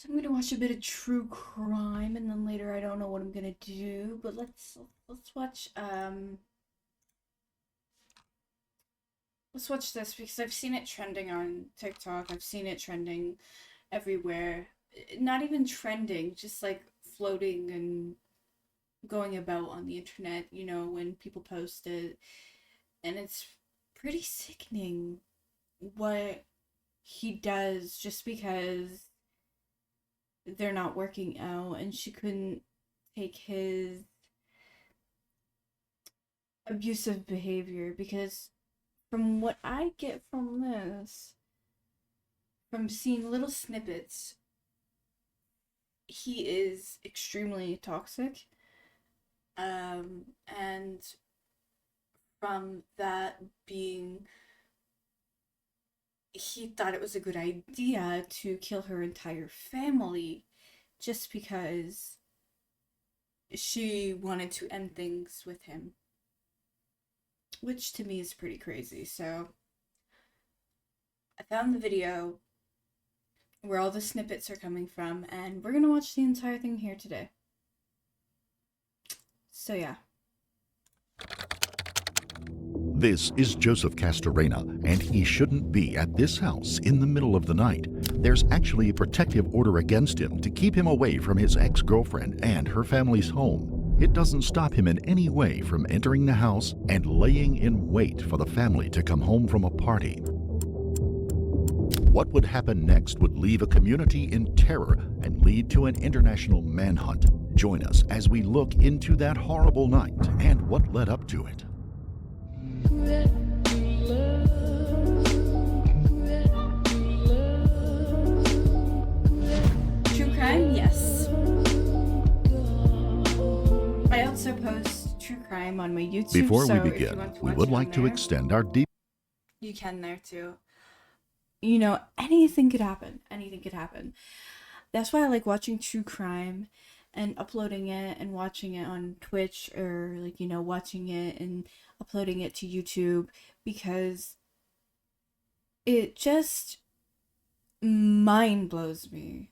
So I'm gonna watch a bit of true crime, and then later I don't know what I'm gonna do, but let's watch this because I've seen it trending on TikTok. I've seen it trending everywhere. Not even trending, just like floating and going about on the internet, when people post it. And it's pretty sickening what he does just because they're not working out and she couldn't take his abusive behavior. Because from what I get from this, from seeing little snippets, he is extremely toxic. And from that being, he thought it was a good idea to kill her entire family just because she wanted to end things with him, which to me is pretty crazy. So I found the video where all the snippets are coming from, and we're gonna watch the entire thing here today. So yeah. This is Joseph Castorena, and he shouldn't be at this house in the middle of the night. There's actually a protective order against him to keep him away from his ex-girlfriend and her family's home. It doesn't stop him in any way from entering the house and laying in wait for the family to come home from a party. What would happen next would leave a community in terror and lead to an international manhunt. Join us as we look into that horrible night and what led up to it. True crime, yes. I also post true crime on my YouTube. Before so we begin, we would like to extend our deep. You can there too. Anything could happen. Anything could happen. That's why I like watching true crime and uploading it and watching it on Twitch, or watching it and uploading it to YouTube, because it just mind blows me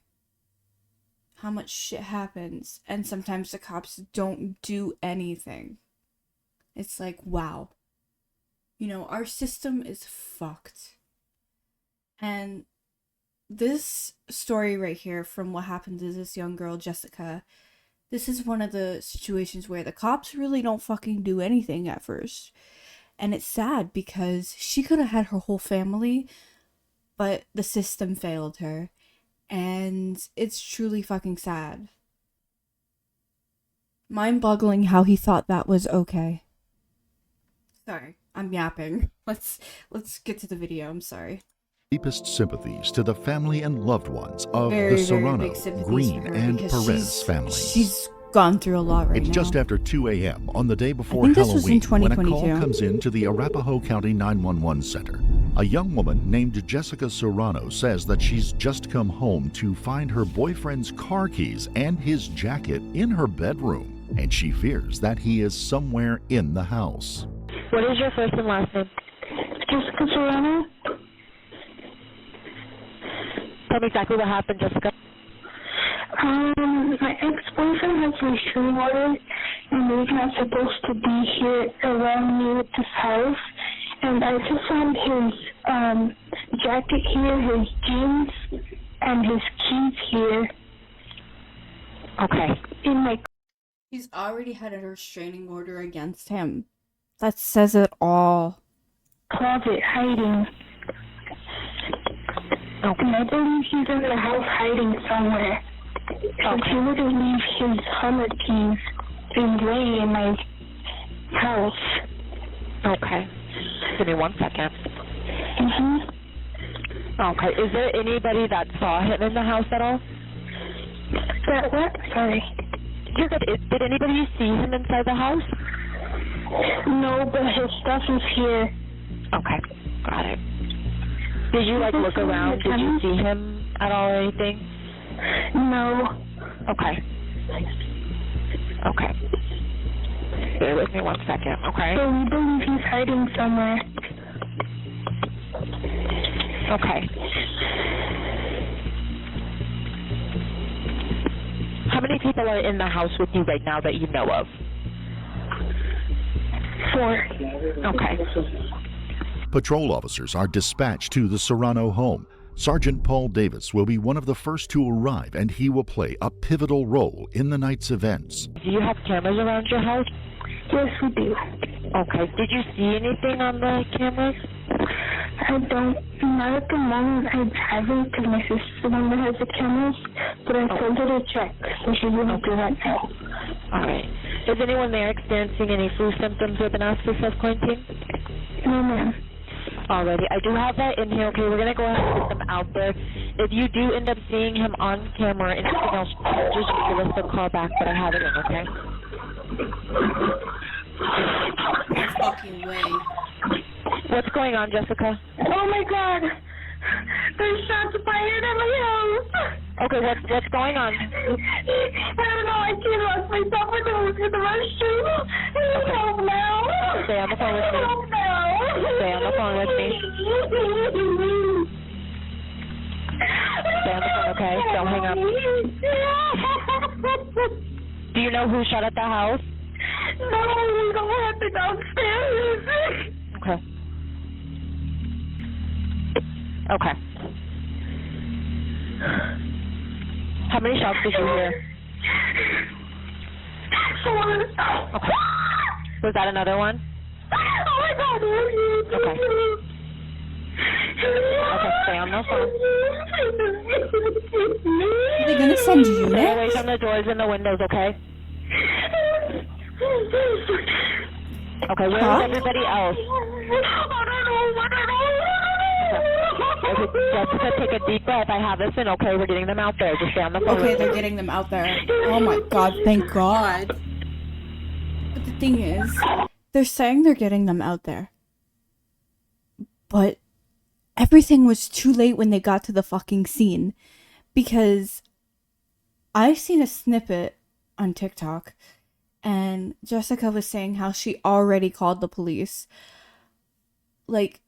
how much shit happens, and sometimes the cops don't do anything. It's like, wow. Our system is fucked. And this story right here, from what happened to this young girl, Jessica, this is one of the situations where the cops really don't fucking do anything at first. And it's sad because she could have had her whole family, but the system failed her. And it's truly fucking sad. Mind-boggling how he thought that was okay. Sorry, I'm yapping. Let's get to the video. I'm sorry. Deepest sympathies to the family and loved ones of Very, the very Serrano, big sympathies Green, for her and because Perez families. She's gone through a lot right It's now. just after 2 a.m. on the day before think this was in Halloween when a 2022. call comes in to the Arapahoe County 911 Center. A young woman named Jessica Serrano says that she's just come home to find her boyfriend's car keys and his jacket in her bedroom, and she fears that he is somewhere in the house. What is your first and last name? Jessica Serrano. Tell me exactly what happened, Jessica. My ex-boyfriend has restraining order, and he's not supposed to be here around me at this house. And I just found his jacket here, his jeans, and his keys here. Okay. In my He's already had a restraining order against him. That says it all. closet hiding. Okay. And I believe he's in the house hiding somewhere. Because he wouldn't leave his Hummer keys in my house. Okay. Give me 1 second. Okay. Is there anybody that saw him in the house at all? That what? Sorry. You're good. Did anybody see him inside the house? No, but his stuff is here. Okay. Got it. Did you look around? Did you see him at all or anything? No. Okay. Okay. Bear with me 1 second, okay? So we believe he's hiding somewhere. Okay. people are in the house with you right now that you know of? 4. Okay. Patrol officers are dispatched to the Serrano home. Sergeant Paul Davis will be one of the first to arrive, and he will play a pivotal role in the night's events. Do you have cameras around your house? Yes, we do. Okay. Did you see anything on the cameras? I don't, not at the moment. I haven't, because my sister's the one that has the cameras, but I told her to check, so she's going to do that now. All right. Is anyone there experiencing any flu symptoms with an aspect of quarantine? No, ma'am. Alrighty, I do have that in here. Okay, we're gonna go ahead and put them out there. If you do end up seeing him on camera or anything else, just give us a call back. But I have it in, okay? No fucking way. What's going on, Jessica? Oh my God! There's shots fired at my house! Okay, what's going on? I don't know, I can't lost myself in the restroom. Help now! Stay on the phone with me. Help now! Stay on the phone with me. Stay on the phone, okay? Don't hang up. Do you know who shot at the house? No, we don't have to downstairs. Okay. Okay. How many shots did you hear? 4. Okay. Was that another one? Oh my God. Okay. Okay, stay on the phone. Are they gonna send Stay away units? from the doors and the windows, okay? Okay, where is everybody else? Okay, Jessica, take a deep breath. I have this in, okay? We're getting them out there. Just stay on the phone. Okay, they're getting them out there. Oh my God, thank God. But the thing is, they're saying they're getting them out there. But everything was too late when they got to the fucking scene. Because I seen a snippet on TikTok, and Jessica was saying how she already called the police. Like,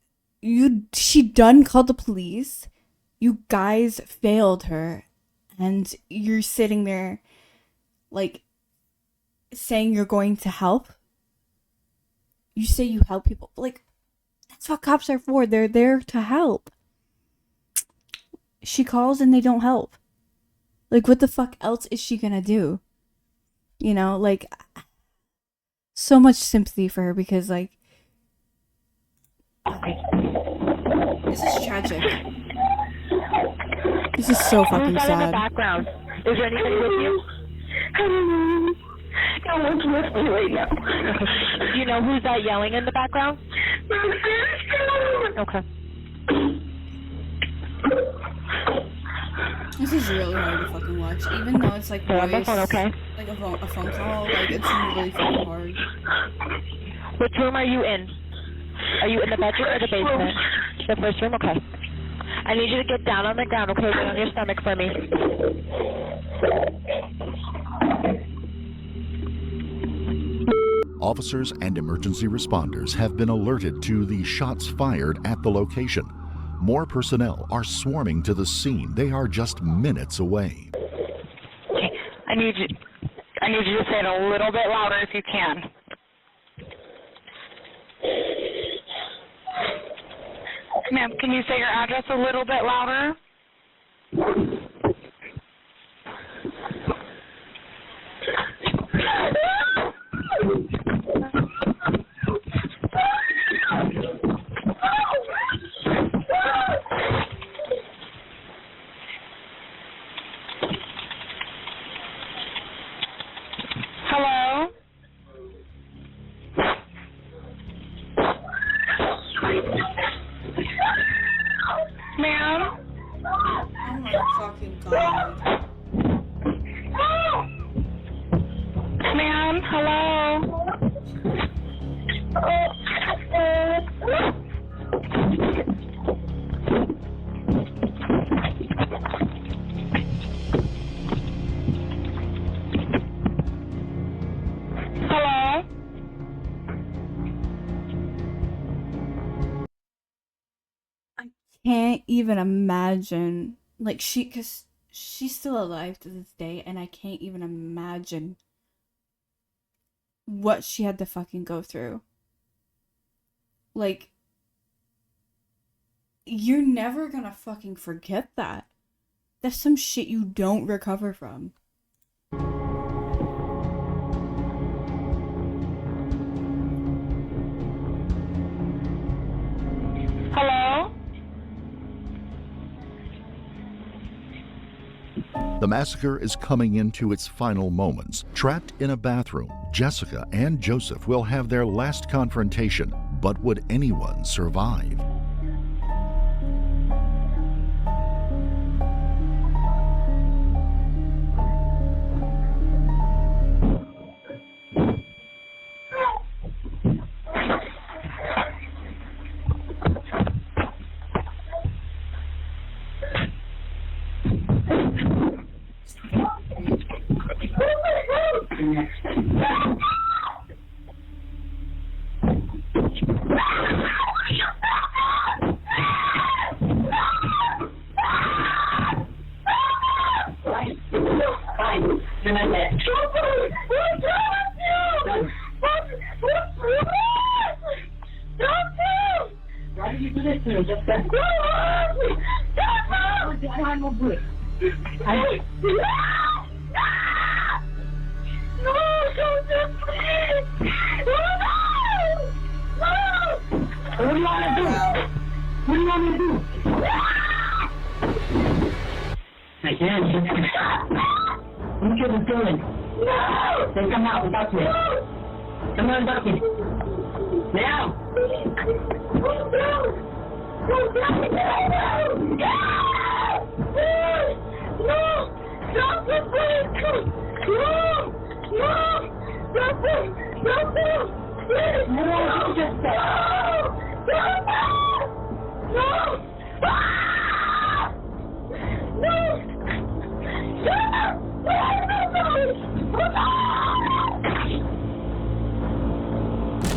she done called the police. You guys failed her, and you're sitting there, like, saying you're going to help. You say you help people, like, that's what cops are for. They're there to help. She calls and they don't help. Like, what the fuck else is she gonna do? You know, like, so much sympathy for her because, like, this is tragic. This is so fucking Who's that in the sad. background? Is there anybody with you? No one's with me right now. Do you know who's that yelling in the background? Okay. This is really hard to fucking watch, even though it's like Stay on the voice, phone, okay? like a phone call. Like, it's really fucking hard. Which room are you in? Are you in the bedroom or the basement? The first room? Okay. I need you to get down on the ground, okay? Get on your stomach for me. Officers and emergency responders have been alerted to the shots fired at the location. More personnel are swarming to the scene. They are just minutes away. Okay. I need you to say it a little bit louder if you can. Ma'am, can you say your address a little bit louder? Hello? Ma'am? Oh my fucking God. Ma'am, hello? Hello? Can't even imagine. Like, because she's still alive to this day, and I can't even imagine what she had to fucking go through. Like, you're never gonna fucking forget that. That's some shit you don't recover from. Hello? The massacre is coming into its final moments. Trapped in a bathroom, Jessica and Joseph will have their last confrontation, but would anyone survive? Why did you do this to me? Just that. I'm no good. What do you want to do? What do you want me to do? I can't. What are you doing? No! Then come out and talk to me. Come on and talk to me. Now!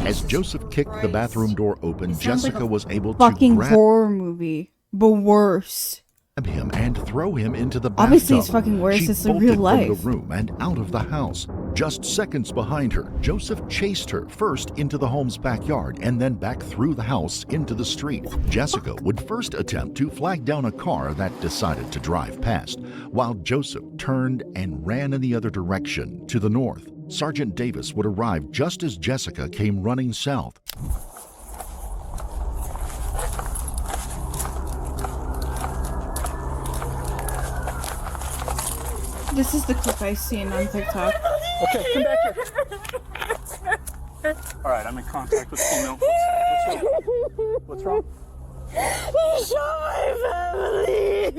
As Joseph kicked the bathroom door open, Sounds Jessica like a was able to fucking grab horror movie, but worse. him and throw him into the bathtub. Obviously, it's fucking worse. She It's like bolted real life. from the room and out of the house. Just seconds behind her, Joseph chased her first into the home's backyard and then back through the house into the street. Jessica would first attempt to flag down a car that decided to drive past, while Joseph turned and ran in the other direction to the north. Sergeant Davis would arrive just as Jessica came running south. This is the clip I've seen on TikTok. Okay, come back here. All right, I'm in contact with female. What's wrong? He shot my family.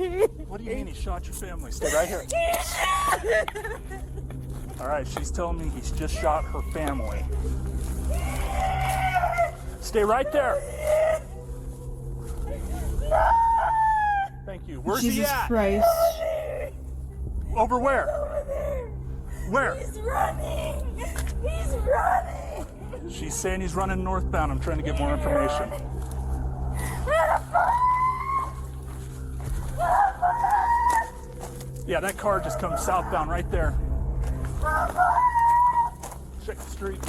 What do you mean he shot your family? Stay right here. All right, she's telling me he's just shot her family. Stay right there. Thank you. Where's he Jesus at? Christ. Over where? Where? He's running. He's running. She's saying he's running northbound. I'm trying to get more information. Yeah, that car just comes southbound right there. Check the street.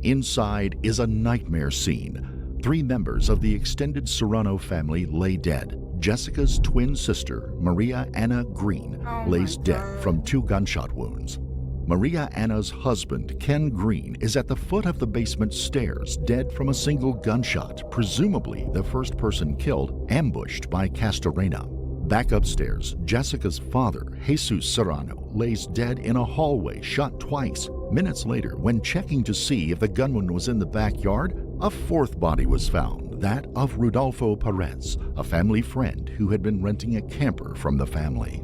Inside is a nightmare scene. 3 members of the extended Serrano family lay dead. Jessica's twin sister, Maria Anna Green, lays dead from 2 gunshot wounds. Maria Anna's husband, Ken Green, is at the foot of the basement stairs, dead from a single gunshot, presumably the first person killed, ambushed by Castorena. Back upstairs, Jessica's father, Jesus Serrano, lays dead in a hallway, shot twice. Minutes later, when checking to see if the gunman was in the backyard, a 4th body was found, that of Rudolfo Perez, a family friend who had been renting a camper from the family.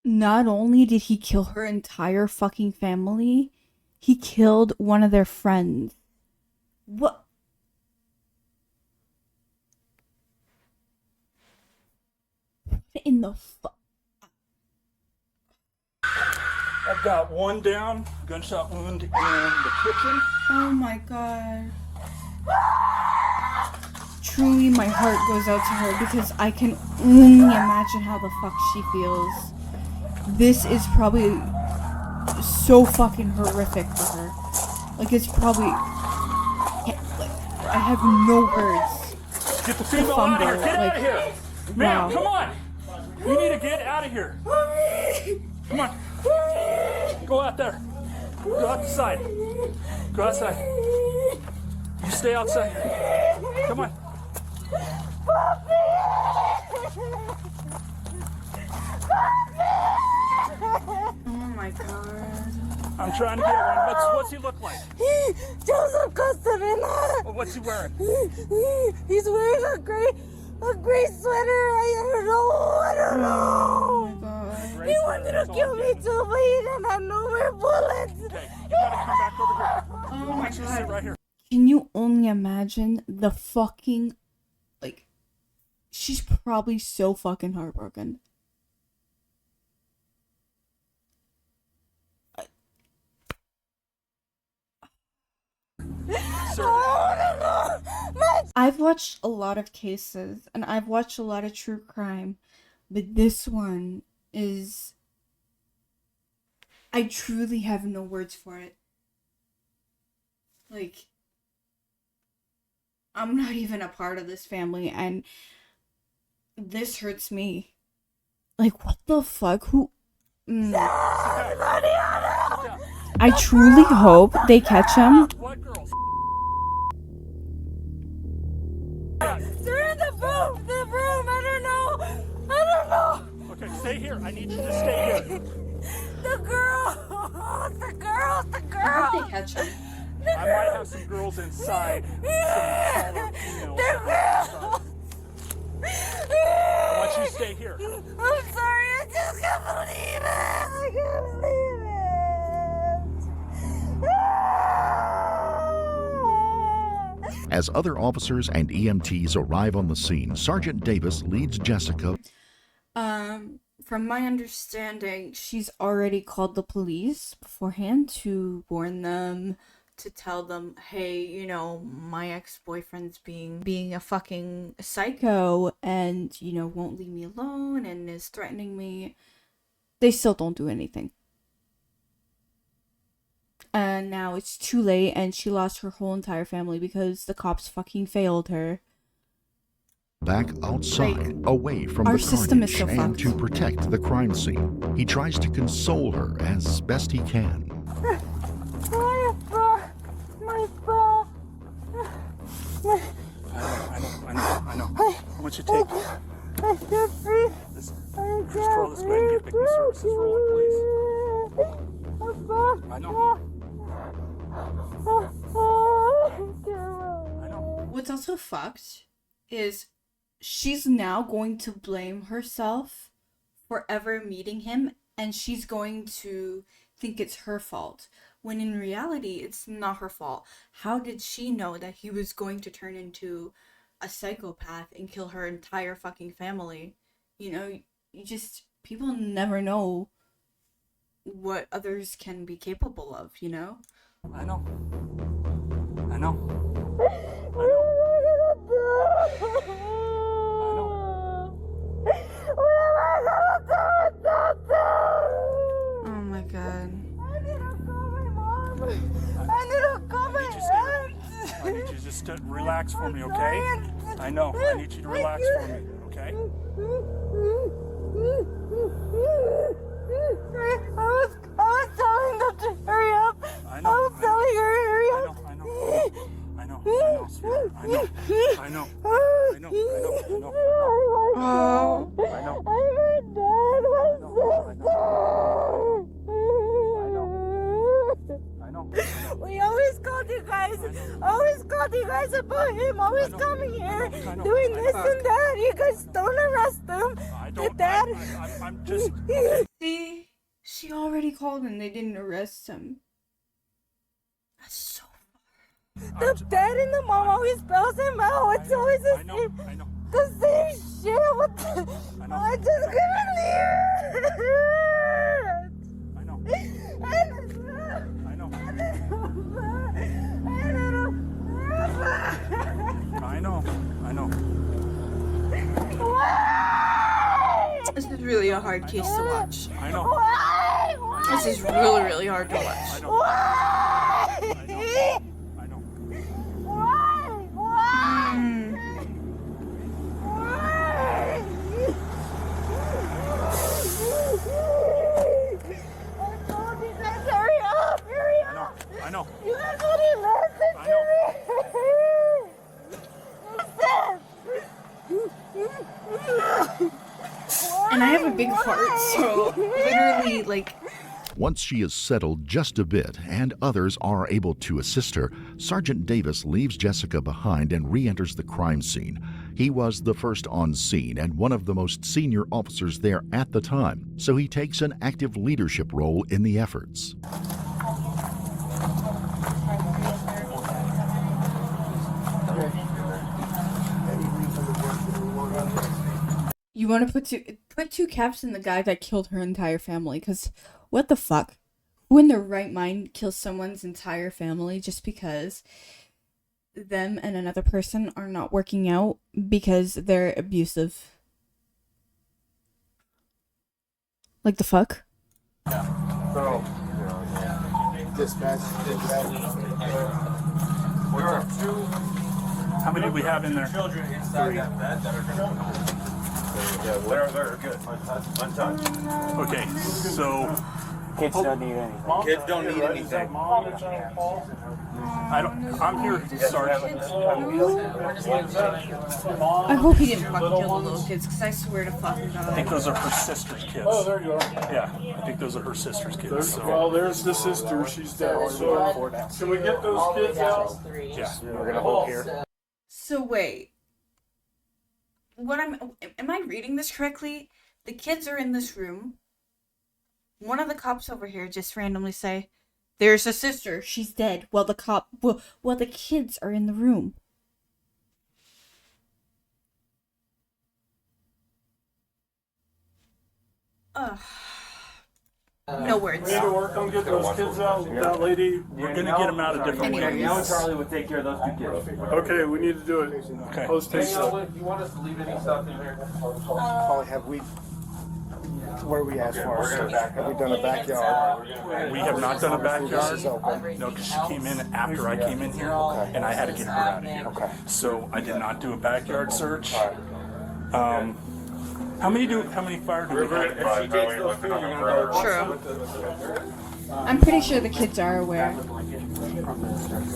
Not only did he kill her entire fucking family, he killed one of their friends. What? In the fuck? I've got 1 down, gunshot wound in the kitchen. Oh my god. truly my heart goes out to her because I can only imagine how the fuck she feels. This is probably so fucking horrific for her. Like, it's probably... I have no words. Get the female out of here! Get out of here! Ma'am, wow. come on! You need to get out of here! Come on! Go out there! Go outside! Go outside! You stay outside! Come on! Oh my god. I'm trying to get one. What's he look like? Joseph Castorena. Well, what's he wearing? He's wearing a gray sweater. I don't know. Oh my god. He wanted to kill me too, but he didn't have no more bullets. Okay, you gotta come back over here. Oh I my want you to sit god. right here. Can you only imagine the fucking, like, she's probably so fucking heartbroken. I've watched a lot of cases and I've watched a lot of true crime, but this one is, I truly have no words for it. Like, I'm not even a part of this family and this hurts me. Like, what the fuck? Who? I truly hope they catch him. What girls? They're in the room. I don't know. Okay, stay here. I need you to stay here. The girl. I hope they catch him. I might have some girls inside. Some taller females. I want you to stay here. I'm sorry. I just can't believe it. I can't believe it. As other officers and EMTs arrive on the scene, Sergeant Davis leads Jessica. From my understanding, she's already called the police beforehand to warn them, to tell them, hey, you know, my ex-boyfriend's being a fucking psycho and, you know, won't leave me alone and is threatening me. They still don't do anything. And now it's too late and she lost her whole entire family because the cops fucking failed her. Back outside, away from our the system is carnage, so and fucked. to protect the crime scene. He tries to console her as best he can. My ball. I know. I want you to take this. I can't breathe. Just throw this way and get victim services rolling, please. I know. I know. What's also fucked is she's now going to blame herself for ever meeting him and she's going to think it's her fault when in reality it's not her fault. How did she know that he was going to turn into a psychopath and kill her entire fucking family? You know, people never know what others can be capable of, you know? I know. I know. Oh my god. I need to call my aunt. I need you just to relax for me, okay? I know. I need you to relax for me, okay? I was telling them to hurry up. I know. I was telling her hurry up. I know, sweetheart. I know. I know. Oh. I'm her dad. I know. We always called you guys. Always called you guys about him. Always coming here, doing this and that. You guys don't arrest him. The dad. I'm just. See? She already called and they didn't arrest him. That's so The dad and the mom always spells him out. It's always the same. I know. The same shit. What the? I just couldn't leave it. I know. I know. really a hard case to watch. I know. This is really, really hard to watch. I know. I know. I know. You guys wouldn't listen I to me. And I have a big heart, so literally, like, Once she is settled just a bit and others are able to assist her, Sergeant Davis leaves Jessica behind and re-enters the crime scene. He was the first on scene and one of the most senior officers there at the time, so he takes an active leadership role in the efforts. you want to put two caps in the guy that killed her entire family, because what the fuck? Who in their right mind kills someone's entire family just because them and another person are not working out because they're abusive? Like the fuck? So, dispatch. There are two. How many do we have in there? Children inside that bed that are they're good. Untouched. Okay, so Kids don't need anything. Kids don't need anything. I'm here, Sergeant. I hope he didn't fucking kill the little kids, because I swear to fucking God. I think those are her sister's kids. Oh, there you are. Yeah, I think those are her sister's kids. So. Well, there's the sister. She's dead. So, can we get those kids out? Yeah. We're gonna hold here. So wait. Am I reading this correctly? The kids are in this room. One of the cops over here just randomly say, "There's a sister. She's dead." While the kids are in the room. No words. We need to work on getting those kids out. That lady. We're gonna get them out a different way. Now and Charlie would take care of those two kids. Okay, we need to do it. Okay. Post haste. You want us to leave any stuff in here? Probably have we, where we asked for, have we done a backyard? We have not done a backyard. This is open. No, because she came in after I came in here, and I had to get her out of here. Okay. So I did not do a backyard search. How many fire do we have? True. I'm pretty sure the kids are aware.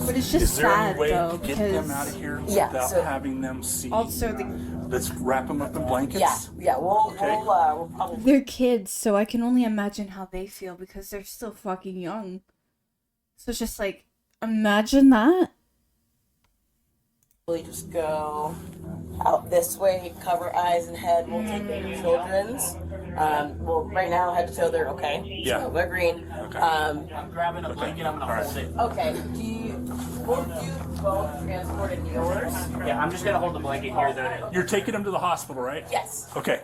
But it's just Is there sad any way though, to get them out because of here without having them see? also Let's wrap them up in blankets. We'll probably. they're kids, so I can only imagine how they feel because they're still fucking young. So it's just like, imagine that. Just go out this way, cover eyes and head. We'll take the children's. Well, right now, head to toe, they're okay. Yeah. So they're green. Okay. I'm grabbing a blanket. I'm gonna hold it. Okay. Will you both transport in yours? Yeah, I'm just gonna hold the blanket here though. You're taking them to the hospital, right? Yes. Okay.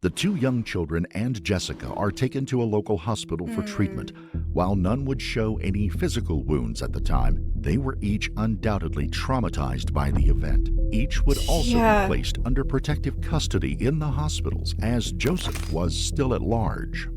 The two young children and Jessica are taken to a local hospital for treatment. While none would show any physical wounds at the time, they were each undoubtedly traumatized by the event. Each would also be placed under protective custody in the hospitals, as Joseph was still at large.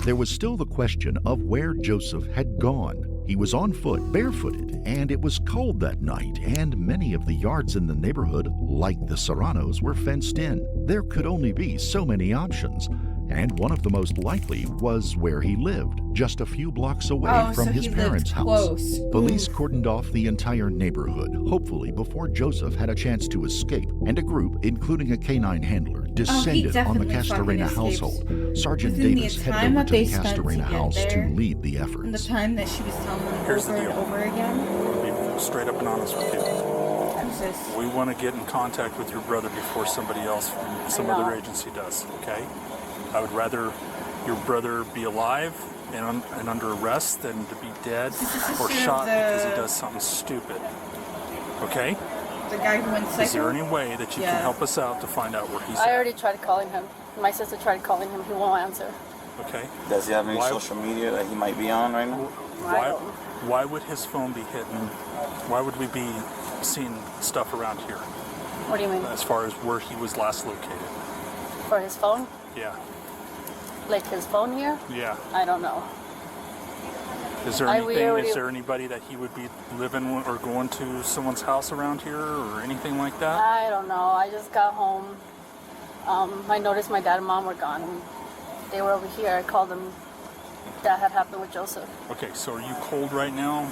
There was still the question of where Joseph had gone. He was on foot, barefooted, and it was cold that night, and many of the yards in the neighborhood, like the Serranos, were fenced in. There could only be so many options, and one of the most likely was where he lived, just a few blocks away from his parents' house. Close. Police cordoned off the entire neighborhood, hopefully before Joseph had a chance to escape, and a group, including a canine handler, descended on the definitely Castorena fucking household. Sergeant Within the Davis time headed over that to they the spent to Castorena get house to there, lead the And the efforts. time that she was telling them Here's the over and deal. over again. Be straight up and honest with you. Who's this? We want to get in contact with your brother before somebody else from some other agency does, okay? I would rather your brother be alive and under arrest than to be dead or shot because he does something stupid. Okay? The guy who went psycho? Is there any way that you can help us out to find out where he's I at? already tried calling him. My sister tried calling him. He won't answer. Okay? Does he have any social media that he might be on right now? Why would his phone be hidden? Why would we be seeing stuff around here What do you mean? as far as where he was last located? For his phone? Yeah. like his phone here. Yeah. I don't know. Is there is there anybody that he would be living or going to someone's house around here or anything like that? I don't know. I just got home. I noticed my dad and mom were gone. They were over here. I called them. That had happened with Joseph. Okay, so are you cold right now?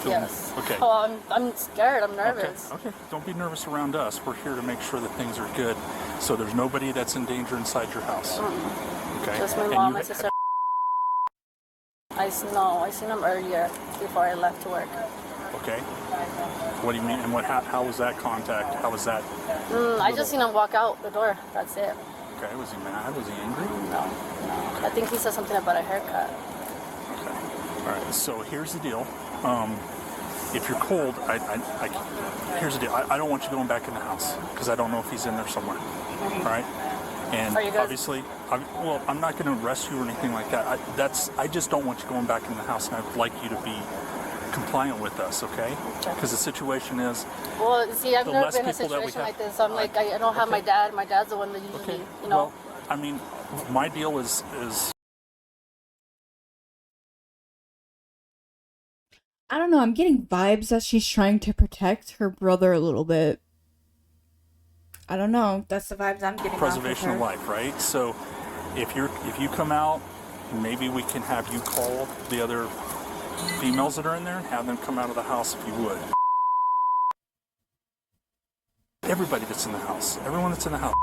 Yes. Okay. Oh, I'm scared. I'm nervous. Okay. Don't be nervous around us. We're here to make sure that things are good. So there's nobody that's in danger inside your house. Okay. Just my mom, my sister. I seen him earlier before I left to work. Okay. What do you mean? And how was that contact? How was that? I just seen him walk out the door. That's it. Okay. Was he mad? Was he angry? No. I think he said something about a haircut. All right, so here's the deal. If you're cold, here's the deal. I don't want you going back in the house because I don't know if he's in there somewhere. All right? And obviously, I'm not going to arrest you or anything like that. I just don't want you going back in the house, and I'd like you to be compliant with us, okay? Because the situation is... Well, see, I've never been in a situation like this. I'm like, I don't have my dad. My dad's the one that usually, you know... Well, I mean, my deal is I don't know, I'm getting vibes that she's trying to protect her brother a little bit. I don't know. That's the vibes I'm getting. Preservation of life, right? So if you come out, maybe we can have you call the other females that are in there and have them come out of the house if you would. Everybody that's in the house, everyone that's in the house.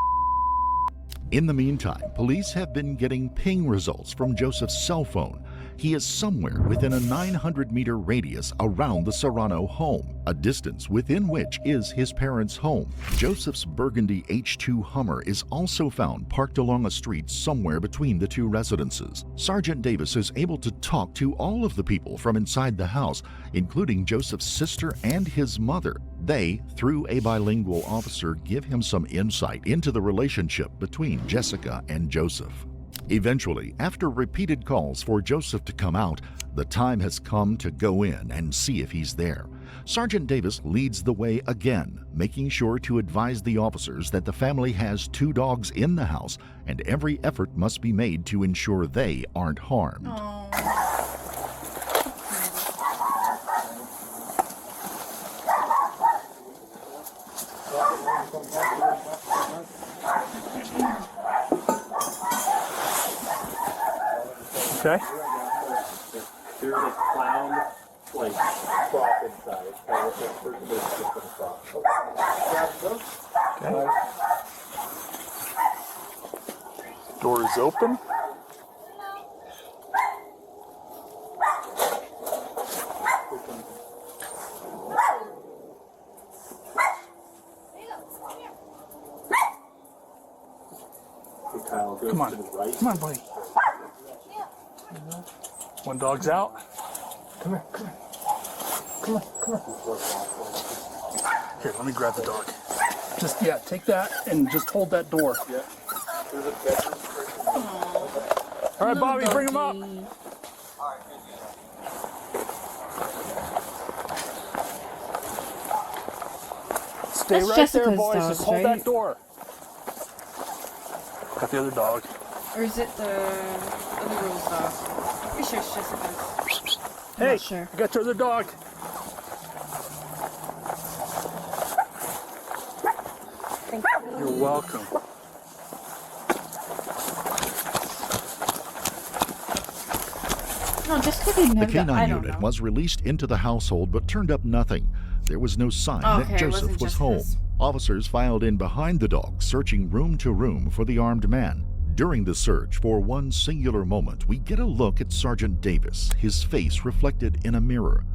In the meantime, police have been getting ping results from Joseph's cell phone. He is somewhere within a 900-meter radius around the Serrano home, a distance within which is his parents' home. Joseph's burgundy H2 Hummer is also found parked along a street somewhere between the two residences. Sergeant Davis is able to talk to all of the people from inside the house, including Joseph's sister and his mother. They, through a bilingual officer, give him some insight into the relationship between Jessica and Joseph. Eventually, after repeated calls for Joseph to come out, the time has come to go in and see if he's there. Sergeant Davis leads the way again, making sure to advise the officers that the family has 2 dogs in the house and every effort must be made to ensure they aren't harmed. Okay. There's a clown like prop inside. Okay. Door is open. Come on. Come on, buddy. One dog's out. Come here. Here, let me grab the dog. Just, take that and just hold that door. Yeah. All right, Bobby, bring him up. Stay That's right Jessica's there, boys. dog, Just hold right? that door. Got the other dog. Or is it the other girl's dog? Pretty sure it's Jessica's. Hey, sure. you got your other dog. Thank you. You're welcome. No, just because they The never. I K9 don't unit know. was released into the household but turned up nothing. There was no sign Okay, that it Joseph wasn't was just home. his. Officers filed in behind the dog, searching room to room for the armed man. During the search, for one singular moment, we get a look at Sergeant Davis, his face reflected in a mirror.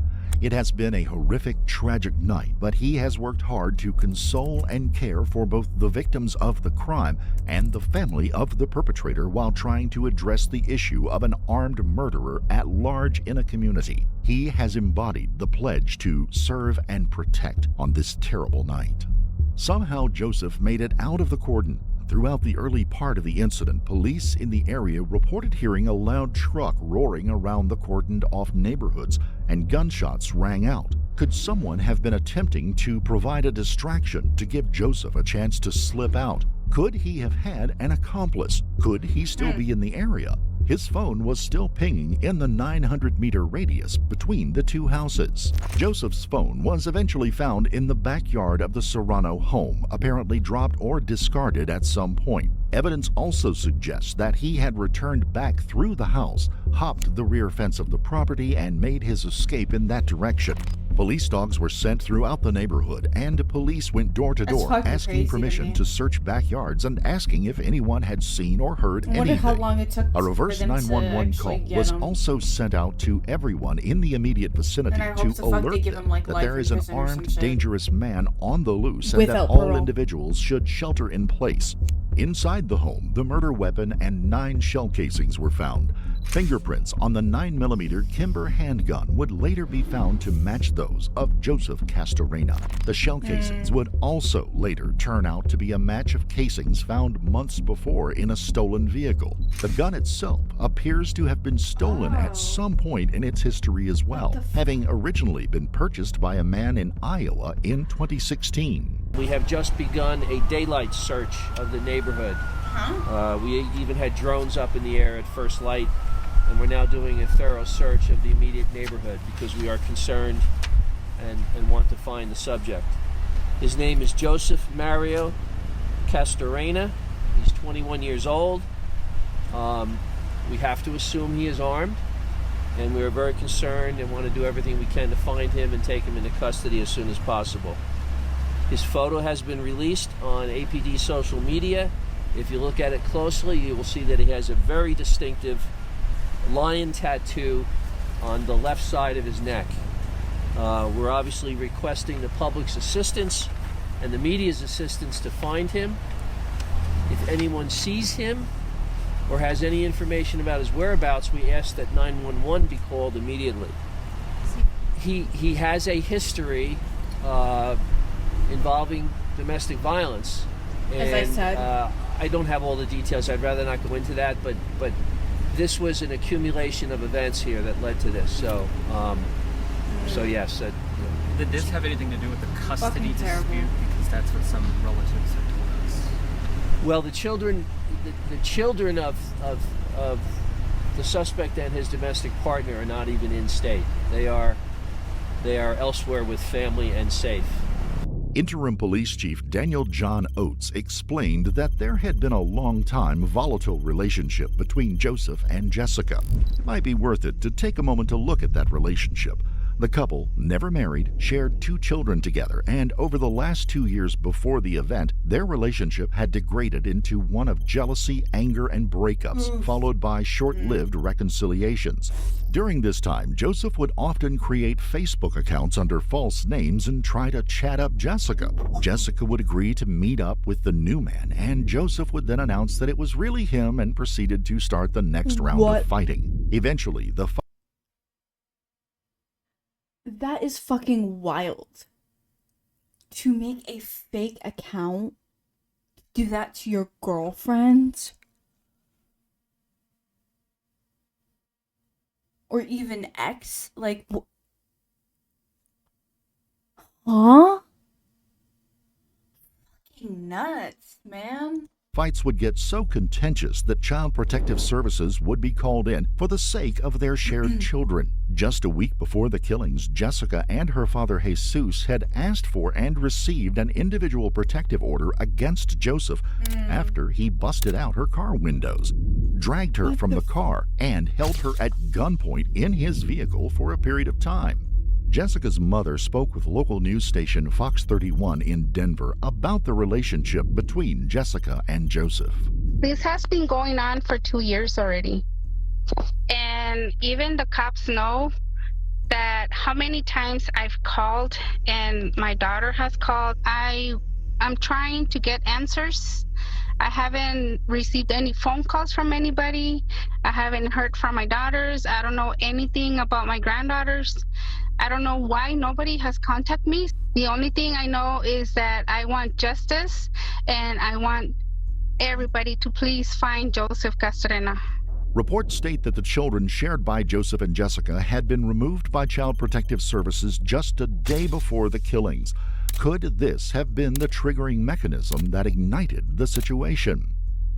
It has been a horrific, tragic night, but he has worked hard to console and care for both the victims of the crime and the family of the perpetrator while trying to address the issue of an armed murderer at large in a community. He has embodied the pledge to serve and protect on this terrible night. Somehow Joseph made it out of the cordon. Throughout the early part of the incident, police in the area reported hearing a loud truck roaring around the cordoned-off neighborhoods, and gunshots rang out. Could someone have been attempting to provide a distraction to give Joseph a chance to slip out? Could he have had an accomplice? Could he still be in the area? His phone was still pinging in the 900-meter radius between the two houses. Joseph's phone was eventually found in the backyard of the Serrano home, apparently dropped or discarded at some point. Evidence also suggests that he had returned back through the house, hopped the rear fence of the property, and made his escape in that direction. Police dogs were sent throughout the neighborhood, and police went door to door asking permission to search backyards and asking if anyone had seen or heard I wonder anything. how long it took A reverse for them 911 to call actually was get him. also sent out to everyone in the immediate vicinity And I hope to the fuck they alert give them him, like, that life there in is an prison or some armed, shit. dangerous man on the loose and Without that all parole. individuals should shelter in place. Inside the home, the murder weapon and 9 shell casings were found. Fingerprints on the 9mm Kimber handgun would later be found to match those of Joseph Castorena. The shell casings would also later turn out to be a match of casings found months before in a stolen vehicle. The gun itself appears to have been stolen at some point in its history as well, having originally been purchased by a man in Iowa in 2016. We have just begun a daylight search of the neighborhood. We even had drones up in the air at first light, and we're now doing a thorough search of the immediate neighborhood because we are concerned and want to find the subject. His name is Joseph Mario Castorena. He's 21 years old. We have to assume he is armed, and we are very concerned and want to do everything we can to find him and take him into custody as soon as possible. His photo has been released on APD social media. If you look at it closely, you will see that he has a very distinctive lion tattoo on the left side of his neck. We're obviously requesting the public's assistance and the media's assistance to find him. If anyone sees him or has any information about his whereabouts, we ask that 911 be called immediately. He has a history involving domestic violence. And, as I said. I don't have all the details. I'd rather not go into that, but this was an accumulation of events here that led to this. So yes. Did this have anything to do with the custody Fucking terrible. dispute? Because that's what some relatives have told us. Well, the children of the suspect and his domestic partner are not even in state. They are elsewhere with family and safe. Interim Police Chief Daniel John Oates explained that there had been a long-time volatile relationship between Joseph and Jessica. It might be worth it to take a moment to look at that relationship. The couple, never married, shared 2 children together, and over the last 2 years before the event, their relationship had degraded into one of jealousy, anger, and breakups, followed by short-lived reconciliations. During this time, Joseph would often create Facebook accounts under false names and try to chat up Jessica. Jessica would agree to meet up with the new man, and Joseph would then announce that it was really him and proceeded to start the next round of fighting. Eventually, the That is fucking wild. To make a fake account, do that to your girlfriend, or even ex, like, huh? Fucking nuts, man. fights would get so contentious that Child Protective Services would be called in for the sake of their shared children. Just a week before the killings, Jessica and her father Jesus had asked for and received an individual protective order against Joseph after he busted out her car windows, dragged her from the car, and held her at gunpoint in his vehicle for a period of time. Jessica's mother spoke with local news station Fox 31 in Denver about the relationship between Jessica and Joseph. This has been going on for 2 years already. And even the cops know that how many times I've called and my daughter has called. I'm trying to get answers. I haven't received any phone calls from anybody. I haven't heard from my daughters. I don't know anything about my granddaughters. I don't know why nobody has contacted me. The only thing I know is that I want justice, and I want everybody to please find Joseph Castorena. Reports state that the children shared by Joseph and Jessica had been removed by Child Protective Services just a day before the killings. Could this have been the triggering mechanism that ignited the situation?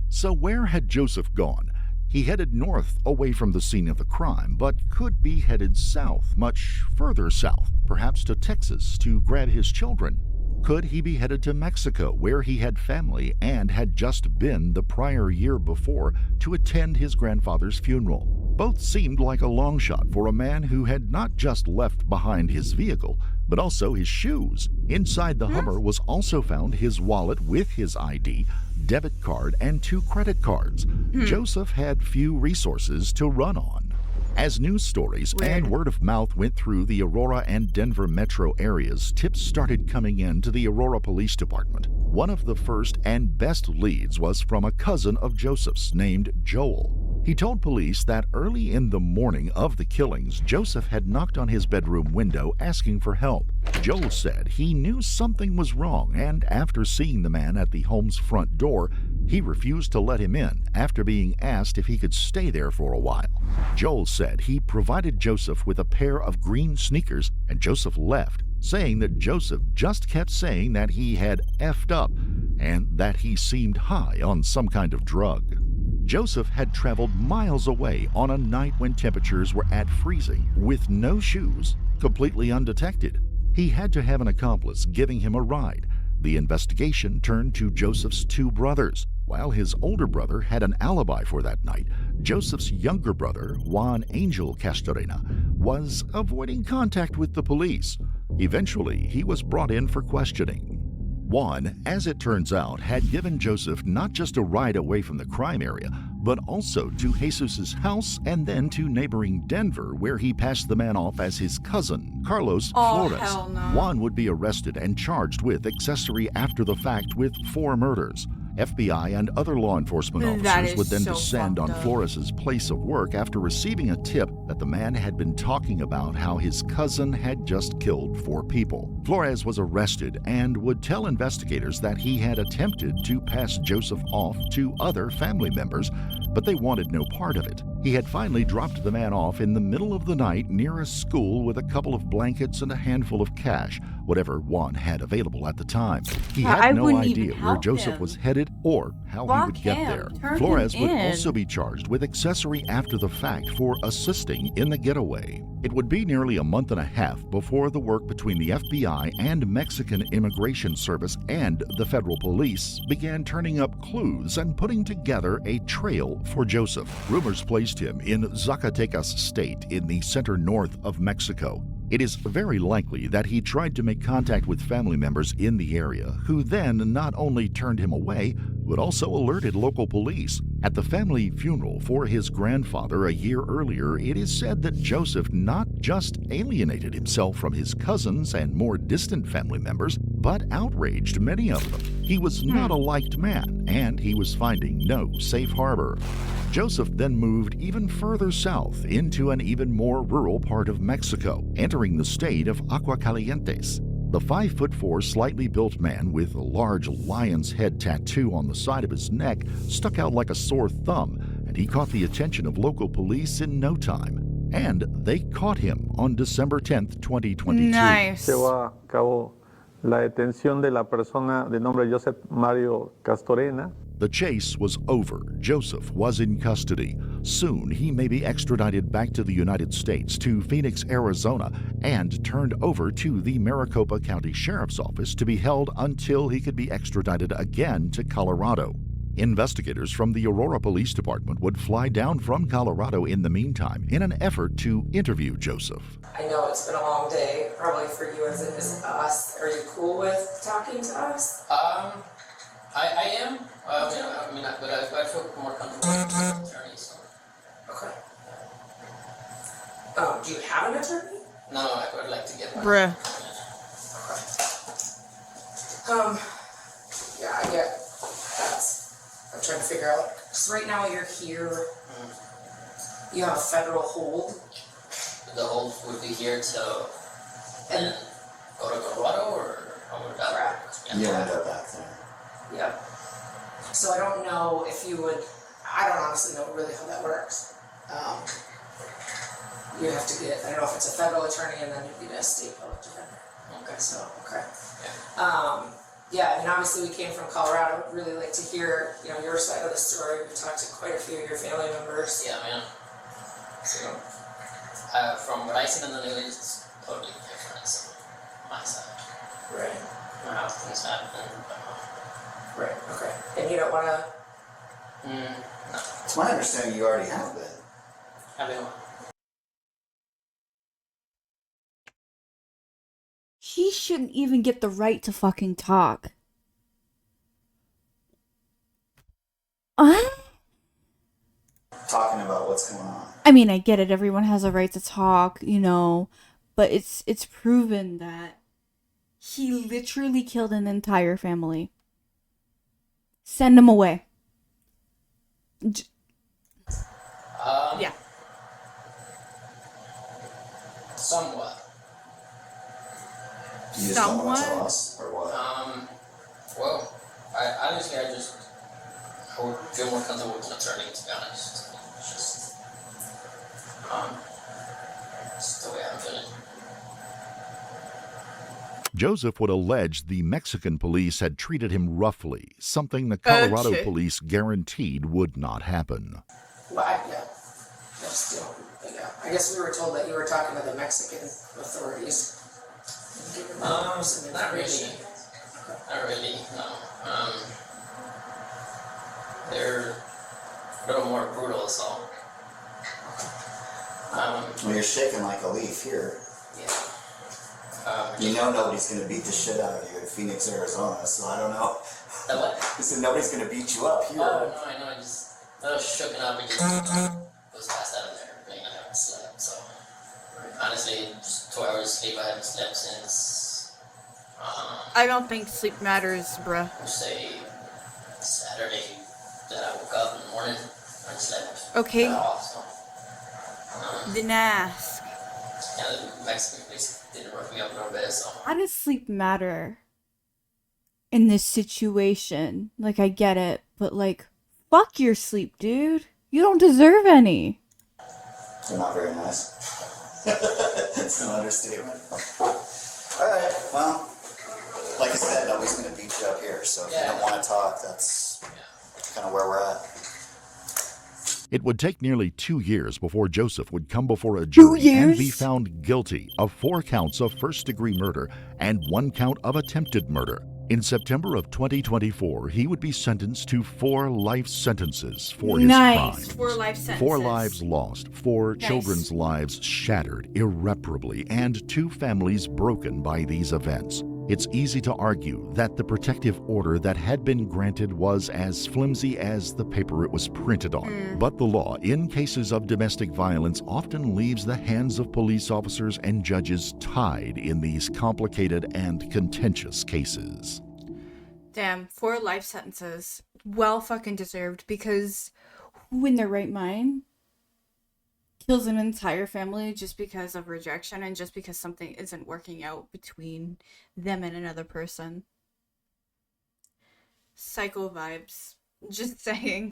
So where had Joseph gone? He headed north away from the scene of the crime, but could be headed south, much further south, perhaps to Texas, to grab his children. Could he be headed to Mexico, where he had family and had just been the prior year before to attend his grandfather's funeral? Both seemed like a long shot for a man who had not just left behind his vehicle, but also his shoes. Inside the Hummer was also found his wallet with his ID, debit card, and 2 credit cards. Joseph had few resources to run on. As news stories and word of mouth went through the Aurora and Denver metro areas, tips started coming in to the Aurora Police Department. One of the first and best leads was from a cousin of Joseph's named Joel. He told police that early in the morning of the killings, Joseph had knocked on his bedroom window asking for help. Joel said he knew something was wrong, and after seeing the man at the home's front door, he refused to let him in after being asked if he could stay there for a while. Joel said he provided Joseph with a pair of green sneakers, and Joseph left, saying that Joseph just kept saying that he had effed up and that he seemed high on some kind of drug. Joseph had traveled miles away on a night when temperatures were at freezing with no shoes, completely undetected. He had to have an accomplice giving him a ride. The investigation turned to Joseph's 2 brothers. While his older brother had an alibi for that night, Joseph's younger brother, Juan Angel Castorena, was avoiding contact with the police. Eventually, he was brought in for questioning. Juan, as it turns out, had given Joseph not just a ride away from the crime area, but also to Jesus's house and then to neighboring Denver, where he passed the man off as his cousin, Carlos Flores. Hell no. Juan would be arrested and charged with accessory after the fact with 4 murders. FBI and other law enforcement officers would then descend on Flores's place of work after receiving a tip that the man had been talking about how his cousin had just killed 4 people. Flores was arrested and would tell investigators that he had attempted to pass Joseph off to other family members, but they wanted no part of it. He had finally dropped the man off in the middle of the night near a school with a couple of blankets and a handful of cash, whatever Juan had available at the time. He had no idea where Joseph was headed or how he would get there. Flores would also be charged with accessory after the fact for assisting in the getaway. It would be nearly a month and a half before the work between the FBI and Mexican Immigration Service and the federal police began turning up clues and putting together a trail for Joseph. Rumors placed him in Zacatecas state in the center north of Mexico. It is very likely that he tried to make contact with family members in the area, who then not only turned him away, but also alerted local police. At the family funeral for his grandfather a year earlier, it is said that Joseph not just alienated himself from his cousins and more distant family members, but outraged many of them. He was not a liked man, and he was finding no safe harbor. Joseph then moved even further south into an even more rural part of Mexico, entering the state of Aguascalientes. The 5'4", slightly built man with a large lion's head tattoo on the side of his neck stuck out like a sore thumb, and he caught the attention of local police in no time. And they caught him on December 10th, 2022. Nice. Llevó a cabo la detención de la persona de nombre Joseph Mario Castorena. The chase was over. Joseph was in custody. Soon, he may be extradited back to the United States, to Phoenix, Arizona, and turned over to the Maricopa County Sheriff's Office to be held until he could be extradited again to Colorado. Investigators from the Aurora Police Department would fly down from Colorado in the meantime in an effort to interview Joseph. I know it's been a long day, probably for you as it is us. Are you cool with talking to us? I am. I mean, but I feel more comfortable with attorneys. Okay. Do you have an attorney? No, I would like to get one. Bruh. Okay. Yeah, I get that's. I'm trying to figure out. Because right now you're here. You have a federal hold. The hold would be here till and go to Colorado, or how would that work? Yeah, go back there. Yep. So I don't know if you would. I don't honestly know really how that works. You have to get. I don't know if it's a federal attorney and then you'd get a state public defender. Okay, so, okay. Yeah, I mean, obviously we came from Colorado. I'd really like to hear, you know, your side of the story. We talked to quite a few of your family members. Yeah, man. So, from what I seen in the news, it's totally different. So, my side. Right. How things happen. Right, okay. And you don't want to... No. It's my understanding you already have been. Have you? He shouldn't even get the right to fucking talk. Talking about what's going on. I mean, I get it. Everyone has a right to talk, you know, but it's proven that he literally killed an entire family. Send him away. Yeah. Somewhat. You just don't want to tell us, or what? Well, I would feel more comfortable with an attorney, to be honest. It's just the way I'm feeling. Joseph would allege the Mexican police had treated him roughly, something the Colorado Okay. police guaranteed would not happen. Well, yeah. Still, yeah. I guess we were told that you were talking to the Mexican authorities. Not really. Not really, no. They're a little more brutal, so. Well, you're shaking like a leaf here. You know nobody's going to beat the shit out of you in Phoenix, Arizona, so I don't know. What? I said nobody's going to beat you up here. Oh, no, I know, I was shooken up and just was passed out of there, I haven't slept, so. Honestly, just 2 hours sleep, I haven't slept since, I don't think sleep matters, bruh. say, Saturday, that I woke up in the morning, I slept. Okay. At all, so. Then ask. Yeah, the Mexican police didn't rough me up a little bit, so. How does sleep matter in this situation? Like, I get it, but like, fuck your sleep, dude. You don't deserve any. They're not very nice. It's an understatement. Alright, well, like I said, nobody's going to beat you up here, so if you don't want to talk, that's kind of where we're at. It would take nearly 2 years before Joseph would come before a jury and be found guilty of 4 counts of first-degree murder and 1 count of attempted murder. In September of 2024, he would be sentenced to 4 life sentences for his crimes. 4 life sentences. 4 lives lost, 4 children's lives shattered irreparably, and 2 families broken by these events. It's easy to argue that the protective order that had been granted was as flimsy as the paper it was printed on. But the law in cases of domestic violence often leaves the hands of police officers and judges tied in these complicated and contentious cases. Damn, 4 life sentences. Well fucking deserved, because who in their right mind kills an entire family just because of rejection and just because something isn't working out between them and another person? Psycho vibes. Just saying.